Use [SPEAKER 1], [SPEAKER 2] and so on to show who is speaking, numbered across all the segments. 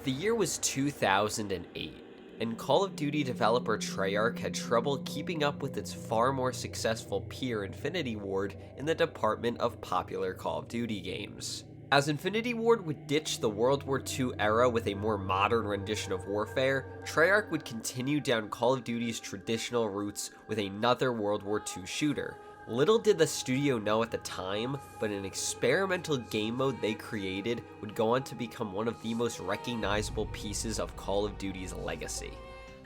[SPEAKER 1] The year was 2008, and Call of Duty developer Treyarch had trouble keeping up with its far more successful peer Infinity Ward in the department of popular Call of Duty games. As Infinity Ward would ditch the World War II era with a more modern rendition of warfare, Treyarch would continue down Call of Duty's traditional roots with another World War II shooter. Little did the studio know at the time, but an experimental game mode they created would go on to become one of the most recognizable pieces of Call of Duty's legacy.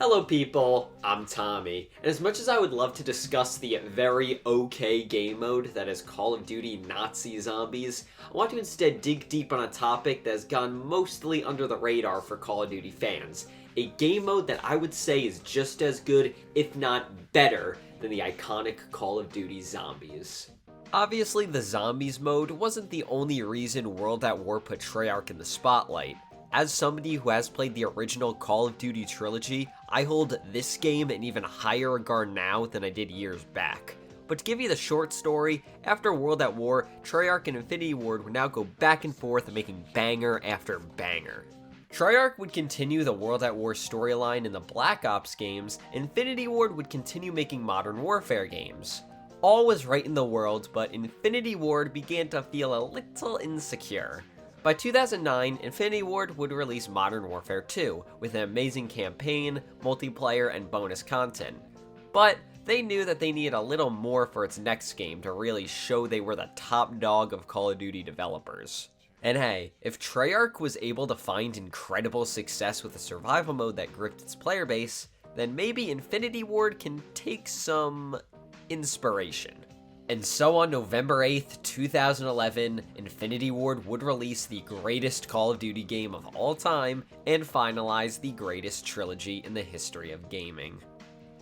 [SPEAKER 1] Hello people, I'm Tommy, and as much as I would love to discuss the very okay game mode that is Call of Duty Nazi Zombies, I want to instead dig deep on a topic that has gone mostly under the radar for Call of Duty fans. A game mode that I would say is just as good, if not better, than the iconic Call of Duty Zombies. Obviously, the Zombies mode wasn't the only reason World at War put Treyarch in the spotlight. As somebody who has played the original Call of Duty trilogy, I hold this game in even higher regard now than I did years back. But to give you the short story, after World at War, Treyarch and Infinity Ward would now go back and forth making banger after banger. Treyarch would continue the World at War storyline in the Black Ops games, Infinity Ward would continue making Modern Warfare games. All was right in the world, but Infinity Ward began to feel a little insecure. By 2009, Infinity Ward would release Modern Warfare 2, with an amazing campaign, multiplayer, and bonus content. But they knew that they needed a little more for its next game to really show they were the top dog of Call of Duty developers. And hey, if Treyarch was able to find incredible success with a survival mode that gripped its player base, then maybe Infinity Ward can take some inspiration. And so on November 8th, 2011, Infinity Ward would release the greatest Call of Duty game of all time and finalize the greatest trilogy in the history of gaming.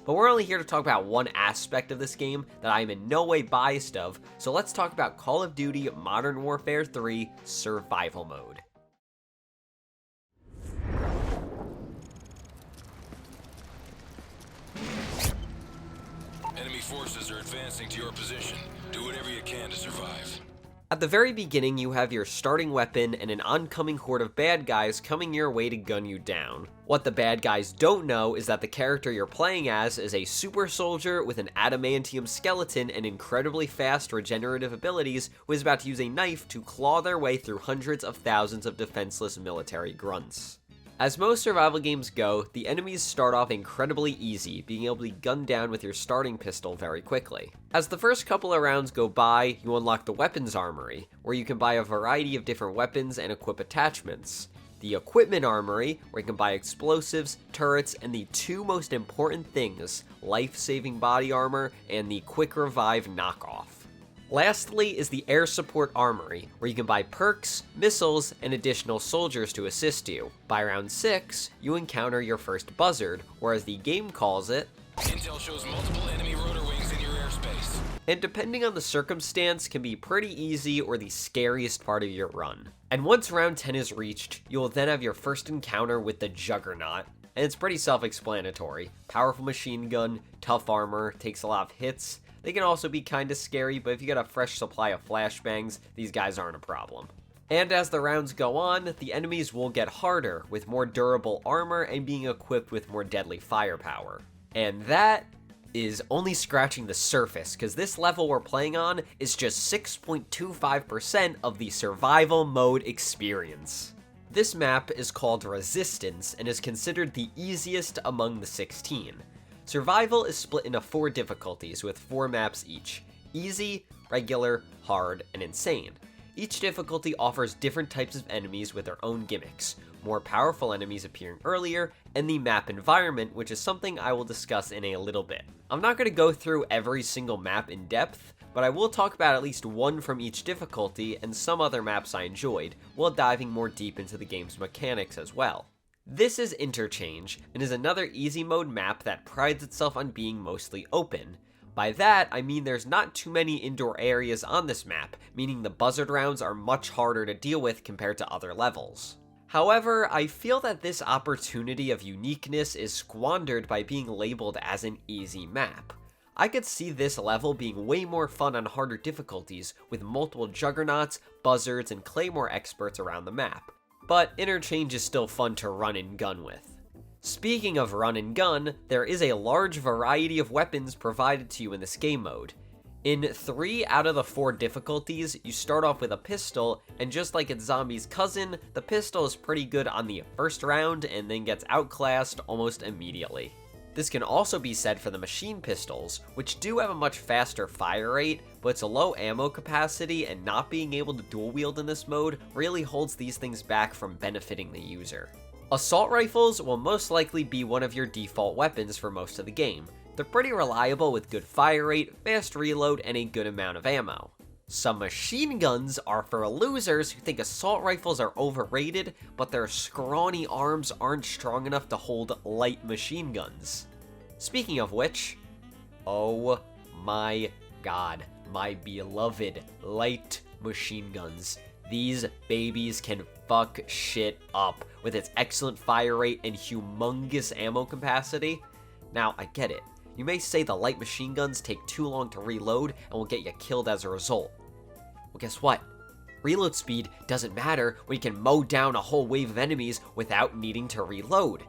[SPEAKER 1] But we're only here to talk about one aspect of this game that I am in no way biased of, so let's talk about Call of Duty Modern Warfare 3 Survival Mode.
[SPEAKER 2] Enemy forces are advancing to your position. Do whatever you can to survive.
[SPEAKER 1] At the very beginning, you have your starting weapon and an oncoming horde of bad guys coming your way to gun you down. What the bad guys don't know is that the character you're playing as is a super soldier with an adamantium skeleton and incredibly fast regenerative abilities who is about to use a knife to claw their way through hundreds of thousands of defenseless military grunts. As most survival games go, the enemies start off incredibly easy, being able to be gunned down with your starting pistol very quickly. As the first couple of rounds go by, you unlock the weapons armory, where you can buy a variety of different weapons and equip attachments. The equipment armory, where you can buy explosives, turrets, and the two most important things, life-saving body armor and the quick revive knockoff. Lastly is the air support armory, where you can buy perks, missiles, and additional soldiers to assist you. By round 6, you encounter your first buzzard, or as the game calls it,
[SPEAKER 2] Intel shows multiple enemy rotor wings in your airspace.
[SPEAKER 1] And depending on the circumstance, can be pretty easy or the scariest part of your run. And once round 10 is reached, you will then have your first encounter with the Juggernaut. And it's pretty self-explanatory. Powerful machine gun, tough armor, takes a lot of hits. They can also be kinda scary, but if you get a fresh supply of flashbangs, these guys aren't a problem. And as the rounds go on, the enemies will get harder, with more durable armor and being equipped with more deadly firepower. And that is only scratching the surface, because this level we're playing on is just 6.25% of the survival mode experience. This map is called Resistance and is considered the easiest among the 16. Survival is split into 4 difficulties with 4 maps each: easy, regular, hard, and insane. Each difficulty offers different types of enemies with their own gimmicks, more powerful enemies appearing earlier, and the map environment, which is something I will discuss in a little bit. I'm not going to go through every single map in depth, but I will talk about at least one from each difficulty and some other maps I enjoyed, while diving more deep into the game's mechanics as well. This is Interchange, and is another easy mode map that prides itself on being mostly open. By that, I mean there's not too many indoor areas on this map, meaning the buzzard rounds are much harder to deal with compared to other levels. However, I feel that this opportunity of uniqueness is squandered by being labeled as an easy map. I could see this level being way more fun on harder difficulties, with multiple juggernauts, buzzards, and claymore experts around the map. but interchange is still fun to run and gun with. Speaking of run and gun, there is a large variety of weapons provided to you in this game mode. In 3 out of the 4 difficulties, you start off with a pistol, and just like its zombie's cousin, the pistol is pretty good on the first round and then gets outclassed almost immediately. This can also be said for the machine pistols, which do have a much faster fire rate, but its low ammo capacity and not being able to dual wield in this mode really holds these things back from benefiting the user. Assault rifles will most likely be one of your default weapons for most of the game. They're pretty reliable with good fire rate, fast reload, and a good amount of ammo. Some machine guns are for losers who think assault rifles are overrated, but their scrawny arms aren't strong enough to hold light machine guns. Speaking of which, oh my god, my beloved light machine guns. These babies can fuck shit up with its excellent fire rate and humongous ammo capacity. Now, I get it. You may say the light machine guns take too long to reload and will get you killed as a result. Well, guess what? Reload speed doesn't matter when you can mow down a whole wave of enemies without needing to reload.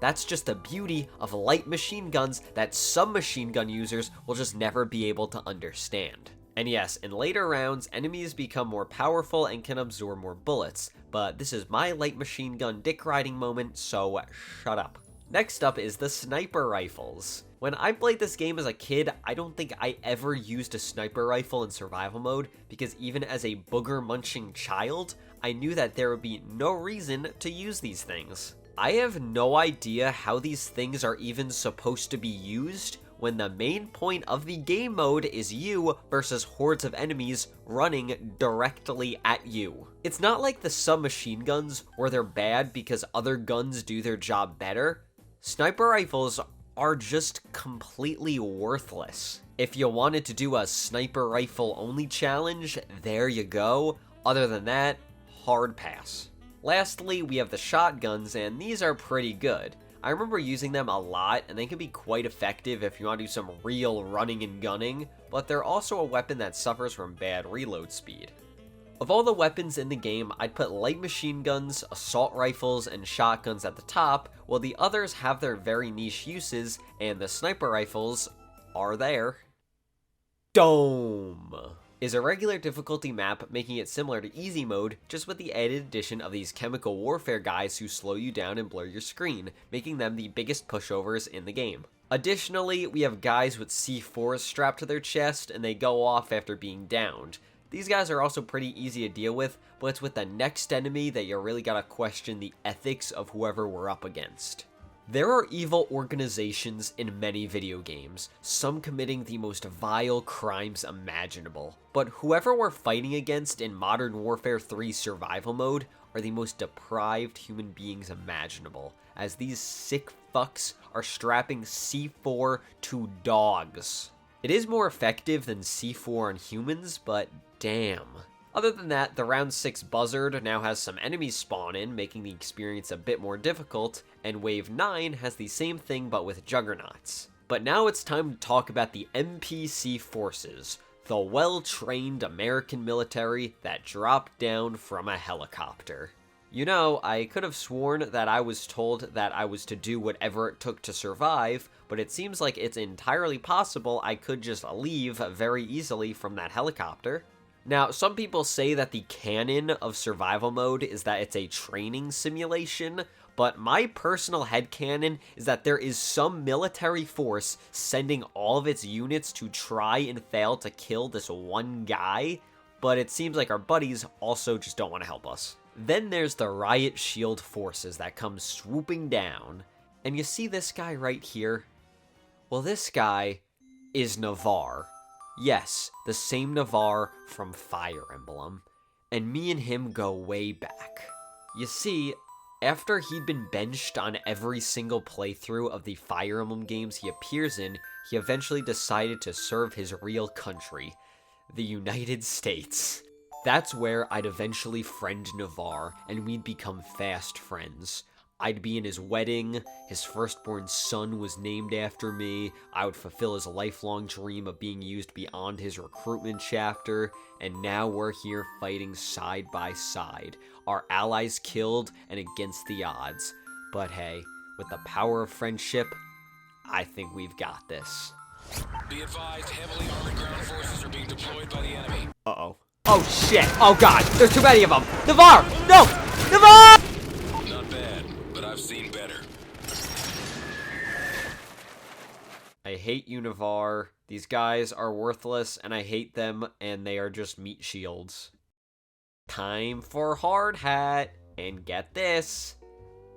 [SPEAKER 1] That's just the beauty of light machine guns that some machine gun users will just never be able to understand. And yes, in later rounds, enemies become more powerful and can absorb more bullets, but this is my light machine gun dick riding moment, so shut up. Next up is the sniper rifles. When I played this game as a kid, I don't think I ever used a sniper rifle in survival mode, because even as a booger-munching child, I knew that there would be no reason to use these things. I have no idea how these things are even supposed to be used when the main point of the game mode is you versus hordes of enemies running directly at you. It's not like the submachine guns where they're bad because other guns do their job better. Sniper rifles are just completely worthless. If you wanted to do a sniper rifle only challenge, there you go. Other than that, hard pass. Lastly, we have the shotguns, and these are pretty good. I remember using them a lot, and they can be quite effective if you want to do some real running and gunning, but they're also a weapon that suffers from bad reload speed. Of all the weapons in the game, I'd put light machine guns, assault rifles, and shotguns at the top, while the others have their very niche uses, and the sniper rifles are there. Dome is a regular difficulty map, making it similar to easy mode, just with the added addition of these chemical warfare guys who slow you down and blur your screen, making them the biggest pushovers in the game. Additionally, we have guys with C4s strapped to their chest, and they go off after being downed. These guys are also pretty easy to deal with, but it's with the next enemy that you really gotta question the ethics of whoever we're up against. There are evil organizations in many video games, some committing the most vile crimes imaginable. But whoever we're fighting against in Modern Warfare 3 survival mode are the most deprived human beings imaginable, as these sick fucks are strapping C4 to dogs. It is more effective than C4 on humans, but damn. Other than that, the round 6 buzzard now has some enemies spawn in, making the experience a bit more difficult, and wave 9 has the same thing but with juggernauts. But now it's time to talk about the NPC forces, the well-trained American military that dropped down from a helicopter. You know, I could have sworn that I was told that I was to do whatever it took to survive, but it seems like it's entirely possible I could just leave very easily from that helicopter. Now, some people say that the canon of survival mode is that it's a training simulation, but my personal headcanon is that there is some military force sending all of its units to try and fail to kill this one guy, but it seems like our buddies also just don't want to help us. Then there's the Riot Shield forces that come swooping down, and you see this guy right here? Well, this guy is Navarre. Yes, the same Navarre from Fire Emblem, and me and him go way back. You see, after he'd been benched on every single playthrough of the Fire Emblem games he appears in, he eventually decided to serve his real country, the United States. That's where I'd eventually friend Navarre, and we'd become fast friends. I'd be in his wedding, his firstborn son was named after me, I would fulfill his lifelong dream of being used beyond his recruitment chapter, and now we're here fighting side by side, our allies killed and against the odds. But hey, with the power of friendship, I think we've got this.
[SPEAKER 2] Be advised, heavily armored ground forces are being deployed by the enemy.
[SPEAKER 1] Uh-oh. Oh shit! Oh god! There's too many of them! Navarre! No! Navarre!
[SPEAKER 2] Not bad, but I've seen better.
[SPEAKER 1] I hate you, Navarre. These guys are worthless, and I hate them, and they are just meat shields. Time for hard hat! And get this,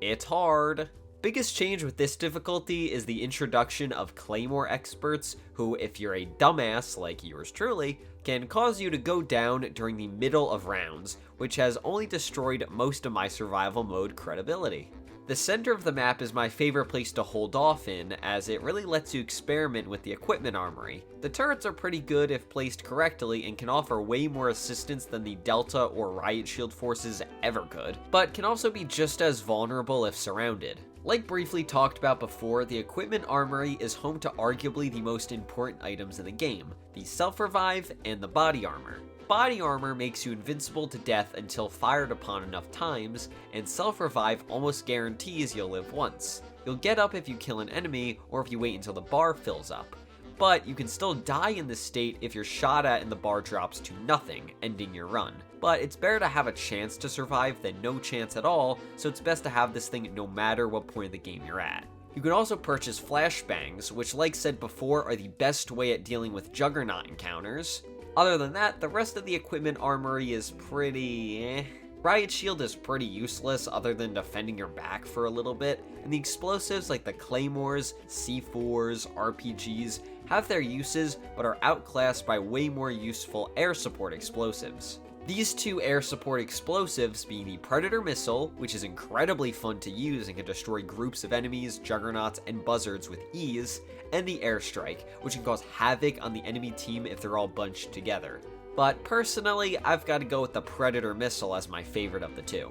[SPEAKER 1] it's hard. Biggest change with this difficulty is the introduction of Claymore experts, who, if you're a dumbass like yours truly, can cause you to go down during the middle of rounds, which has only destroyed most of my survival mode credibility. The center of the map is my favorite place to hold off in, as it really lets you experiment with the equipment armory. The turrets are pretty good if placed correctly and can offer way more assistance than the Delta or Riot Shield forces ever could, but can also be just as vulnerable if surrounded. Like briefly talked about before, the equipment armory is home to arguably the most important items in the game, the self-revive and the body armor. Body armor makes you invincible to death until fired upon enough times, and self-revive almost guarantees you'll live once. You'll get up if you kill an enemy, or if you wait until the bar fills up. But you can still die in this state if you're shot at and the bar drops to nothing, ending your run. But it's better to have a chance to survive than no chance at all, so it's best to have this thing no matter what point of the game you're at. You can also purchase flashbangs, which like said before are the best way at dealing with Juggernaut encounters. Other than that, the rest of the equipment armory is pretty eh. Riot Shield is pretty useless other than defending your back for a little bit, and the explosives like the Claymores, C4s, RPGs have their uses but are outclassed by way more useful air support explosives. These two air support explosives being the Predator Missile, which is incredibly fun to use and can destroy groups of enemies, juggernauts, and buzzards with ease, and the Airstrike, which can cause havoc on the enemy team if they're all bunched together. But personally, I've got to go with the Predator Missile as my favorite of the two.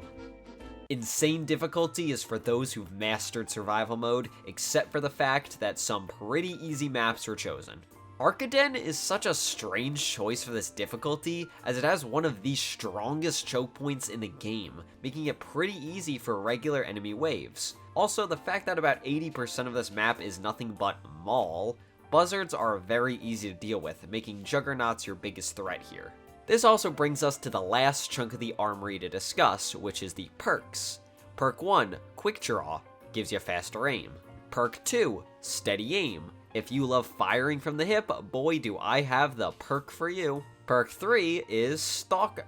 [SPEAKER 1] Insane difficulty is for those who've mastered survival mode, except for the fact that some pretty easy maps are chosen. Arkaden is such a strange choice for this difficulty, as it has one of the strongest choke points in the game, making it pretty easy for regular enemy waves. Also, the fact that about 80% of this map is nothing but Maul, buzzards are very easy to deal with, making juggernauts your biggest threat here. This also brings us to the last chunk of the armory to discuss, which is the perks. Perk 1, Quick Draw, gives you faster aim. Perk 2, Steady Aim. If you love firing from the hip, boy do I have the perk for you. Perk 3 is Stalker.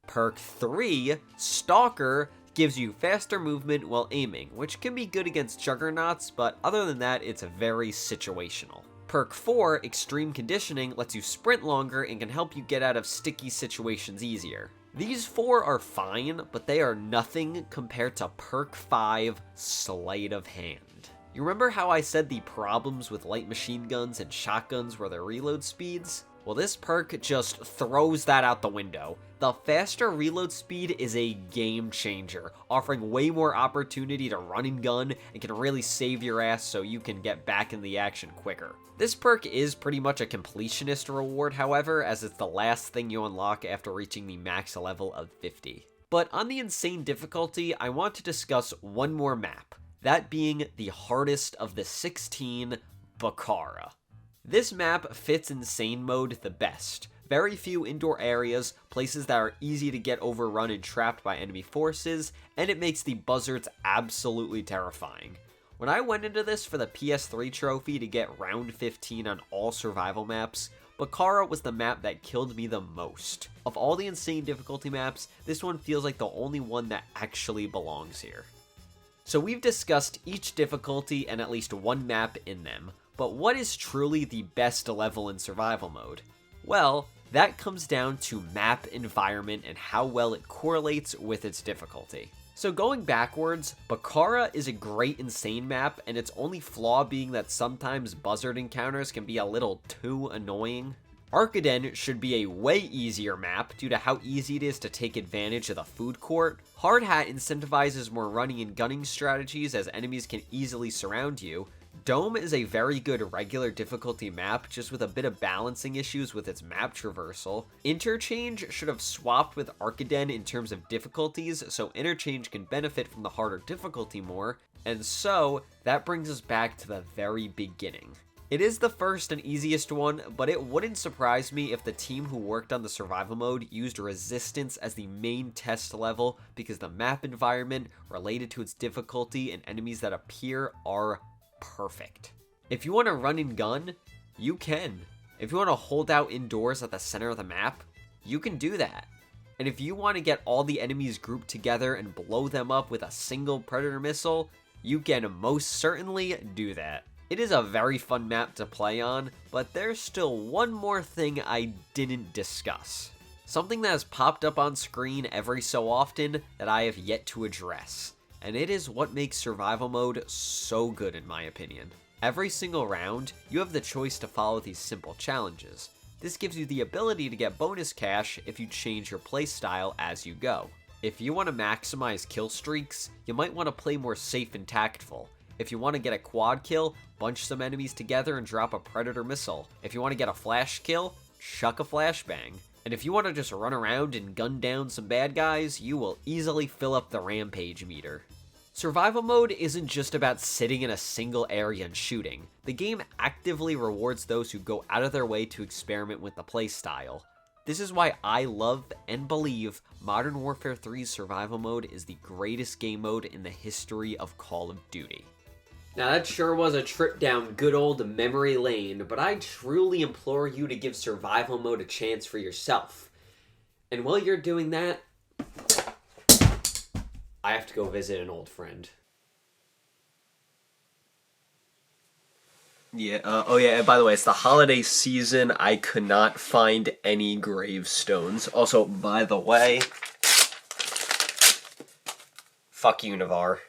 [SPEAKER 1] Perk 3, Stalker, gives you faster movement while aiming, which can be good against juggernauts, but other than that, it's very situational. Perk 4, Extreme Conditioning, lets you sprint longer and can help you get out of sticky situations easier. These 4 are fine, but they are nothing compared to Perk 5, Sleight of Hand. You remember how I said the problems with light machine guns and shotguns were their reload speeds? Well, this perk just throws that out the window. The faster reload speed is a game changer, offering way more opportunity to run and gun and can really save your ass so you can get back in the action quicker. This perk is pretty much a completionist reward, however, as it's the last thing you unlock after reaching the max level of 50. But on the insane difficulty, I want to discuss one more map. That being the hardest of the 16, Bakara. This map fits insane mode the best. Very few indoor areas, places that are easy to get overrun and trapped by enemy forces, and it makes the buzzards absolutely terrifying. When I went into this for the PS3 trophy to get round 15 on all survival maps, Bakara was the map that killed me the most. Of all the insane difficulty maps, this one feels like the only one that actually belongs here. So we've discussed each difficulty and at least one map in them, but what is truly the best level in survival mode? Well, that comes down to map environment and how well it correlates with its difficulty. So going backwards, Bakara is a great insane map, and its only flaw being that sometimes buzzard encounters can be a little too annoying. Arkaden should be a way easier map due to how easy it is to take advantage of the food court. Hard Hat incentivizes more running and gunning strategies as enemies can easily surround you. Dome is a very good regular difficulty map, just with a bit of balancing issues with its map traversal. Interchange should have swapped with Arkaden in terms of difficulties, so Interchange can benefit from the harder difficulty more, and so that brings us back to the very beginning. It is the first and easiest one, but it wouldn't surprise me if the team who worked on the survival mode used Resistance as the main test level because the map environment related to its difficulty and enemies that appear are perfect. If you want to run and gun, you can. If you want to hold out indoors at the center of the map, you can do that. And if you want to get all the enemies grouped together and blow them up with a single predator missile, you can most certainly do that. It is a very fun map to play on, but there's still one more thing I didn't discuss. Something that has popped up on screen every so often that I have yet to address. And it is what makes survival mode so good in my opinion. Every single round, you have the choice to follow these simple challenges. This gives you the ability to get bonus cash if you change your playstyle as you go. If you want to maximize kill streaks, you might want to play more safe and tactful. If you want to get a quad kill, bunch some enemies together and drop a predator missile. If you want to get a flash kill, chuck a flashbang. And if you want to just run around and gun down some bad guys, you will easily fill up the rampage meter. Survival mode isn't just about sitting in a single area and shooting. The game actively rewards those who go out of their way to experiment with the playstyle. This is why I love and believe Modern Warfare 3's survival mode is the greatest game mode in the history of Call of Duty. Now that sure was a trip down good old memory lane, but I truly implore you to give survival mode a chance for yourself. And while you're doing that, I have to go visit an old friend. Yeah, and by the way, it's the holiday season. I could not find any gravestones. Also, by the way, fuck you, Navarre.